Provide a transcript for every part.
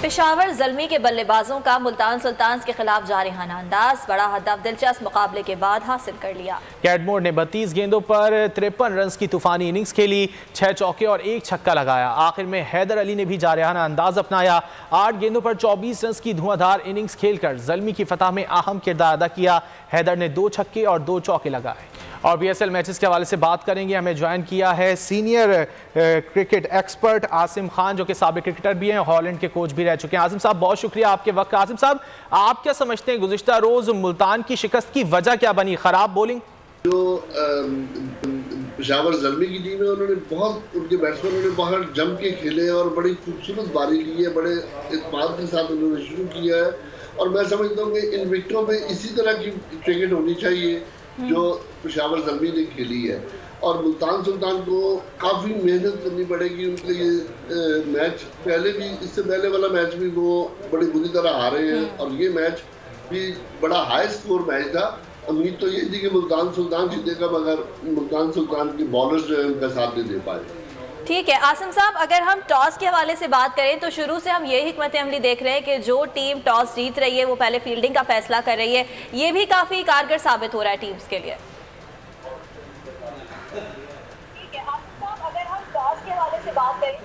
पेशावर ज़ल्मी के बल्लेबाजों का मुल्तान सुल्तान्स के खिलाफ जारहाना अंदाज, बड़ा हदफ दिलचस्प मुकाबले के बाद हासिल कर लिया। कैटमोर ने 32 गेंदों पर 53 रन की तूफानी इनिंग्स खेली, 6 चौके और 1 छक्का लगाया। आखिर में हैदर अली ने भी जारहाना अंदाज अपनाया, 8 गेंदों पर 24 रन की धुआंधार इनिंग्स खेलकर ज़ल्मी की फतह में अहम किरदार अदा किया। हैदर ने 2 छक्के और 2 चौके लगाए। और BSL मैचेस के हवाले से बात करेंगे। हमें ज्वाइन किया है senior cricket expert Asim Khan, जो कि साबिक क्रिकेटर भी हैं, हॉलैंड के कोच भी रह चुके हैं। आसिम साहब, बहुत शुक्रिया आपके वक्त का। आसिम साहब, आप क्या समझते हैं गुज़िश्ता रोज मुल्तान की शिकस्त की वजह क्या बनी? खराब बॉलिंग? जो पेशावर ज़ल्मी की टीम है, उन्होंने बहुत, उनके बैट्समैनों ने बहुत जम के खेले और बड़ी खूबसूरत बारी ली है, बड़े इत्मीनान के साथ उन्होंने शुरू किया है। और मैं समझता हूँ कि इन विकेटों में इसी तरह की क्रिकेट होनी चाहिए जो पेशावर ज़ल्मी ने खेली है। और मुल्तान सुल्तान को काफ़ी मेहनत करनी पड़ेगी उनके ये मैच। पहले भी, इससे पहले वाला मैच भी वो बड़ी बुरी तरह हारे हैं और ये मैच भी बड़ा हाई स्कोर मैच था। उम्मीद तो ये थी कि मुल्तान सुल्तान जीतेगा, मगर मुल्तान सुल्तान के बॉलर्स जो है उनका साथ नहीं दे पाए। ठीक है आसिम साहब, अगर हम टॉस के हवाले से बात करें तो शुरू से हम ये हिकमत अमली देख रहे हैं कि जो टीम टॉस जीत रही है वो पहले फील्डिंग का फैसला कर रही है। ये भी काफ़ी कारगर साबित हो रहा है टीम्स के लिए। ठीक है आसिम साहब, अगर हम टॉस के हवाले से बात करें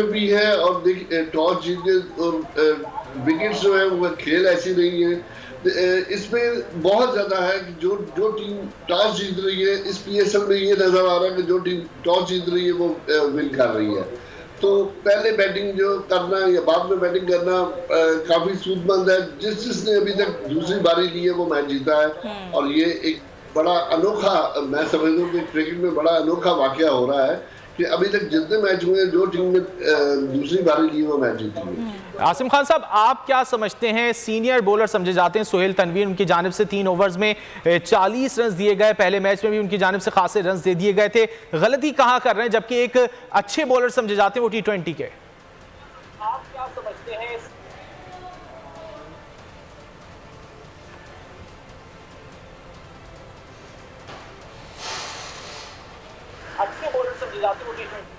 भी है और टॉस जीत के और विकेट्स जो है वो खेल ऐसी नहीं है। इसमें बहुत ज़्यादा है कि जो टीम टॉस जीत रही है, इस PSL में ये नज़र आ रहा है कि जो टीम टॉस जीत रही है वो विन कर रही है। तो पहले बैटिंग जो करना या बाद में बैटिंग करना काफ़ी सूदमंद है। जिसने अभी तक दूसरी बारी ली है वो मैच जीता है। और ये एक बड़ा अनोखा, मैं समझता हूँ कि क्रिकेट में बड़ा अनोखा वाकया हो रहा है कि अभी तक जितने मैच हुए जो टीम ने दूसरी बारी ली वो मैच जीती है। आसिम खान साहब, आप क्या समझते हैं? सीनियर बॉलर समझे जाते हैं सुहेल तनवीर, उनकी जानिब से 3 ओवर्स में 40 रन दिए गए। पहले मैच में भी उनकी जानिब से खासे रन दे दिए गए थे। गलती कहाँ कर रहे हैं, जबकि एक अच्छे बॉलर समझे जाते हैं वो T20 के? आप क्या समझते हैं? अच्छे बॉलर समझे जाते हैं वो T20।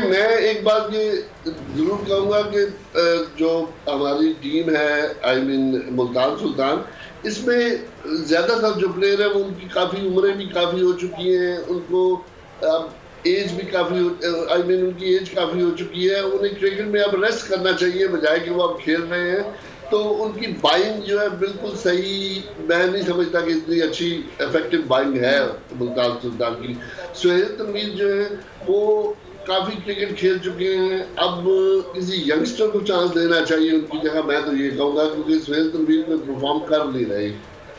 मैं एक बात ये जरूर कहूँगा कि जो हमारी टीम है, आई मीन मुल्तान सुल्तान, इसमें ज़्यादातर जो प्लेयर हैं वो उनकी काफ़ी उम्रें भी काफ़ी हो चुकी हैं, उनको अब एज भी काफ़ी, आई मीन उनकी एज काफ़ी हो चुकी है। उन्हें क्रिकेट में अब रेस्ट करना चाहिए, बजाय कि वो अब खेल रहे हैं। तो उनकी बाइंग जो है बिल्कुल सही, मैं नहीं समझता कि इतनी अच्छी इफेक्टिव बाइंग है मुल्तान सुल्तान की। सुहेल तनवीर जो है वो काफ़ी क्रिकेट खेल चुके हैं, अब किसी यंगस्टर को चांस देना चाहिए उनकी जगह, मैं तो ये कहूँगा, क्योंकि सुहेल तनवीर में परफॉर्म कर नहीं रहे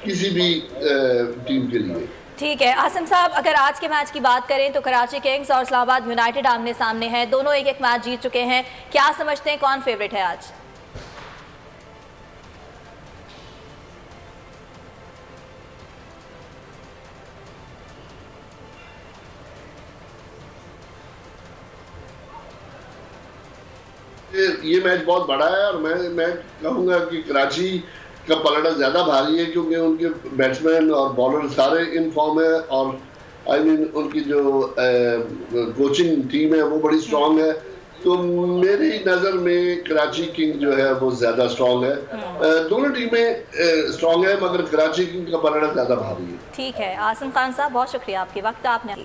किसी भी टीम के लिए। ठीक है आसिम साहब, अगर आज के मैच की बात करें तो कराची किंग्स और इस्लामाबाद यूनाइटेड आमने सामने हैं। दोनों एक मैच जीत चुके हैं। क्या समझते हैं कौन फेवरेट है आज? ये मैच बहुत बड़ा है और मैं कहूँगा कि कराची का पलड़ा ज़्यादा भारी है, क्योंकि उनके बैट्समैन और बॉलर सारे इन फॉर्म है और आई मीन उनकी जो कोचिंग टीम है वो बड़ी स्ट्रांग है। तो मेरी नज़र में कराची किंग जो है वो ज़्यादा स्ट्रांग है। दोनों टीमें स्ट्रांग है, मगर कराची किंग का पलड़ा ज़्यादा भारी है। ठीक है आसिम खान साहब, बहुत शुक्रिया आपके वक्त आपने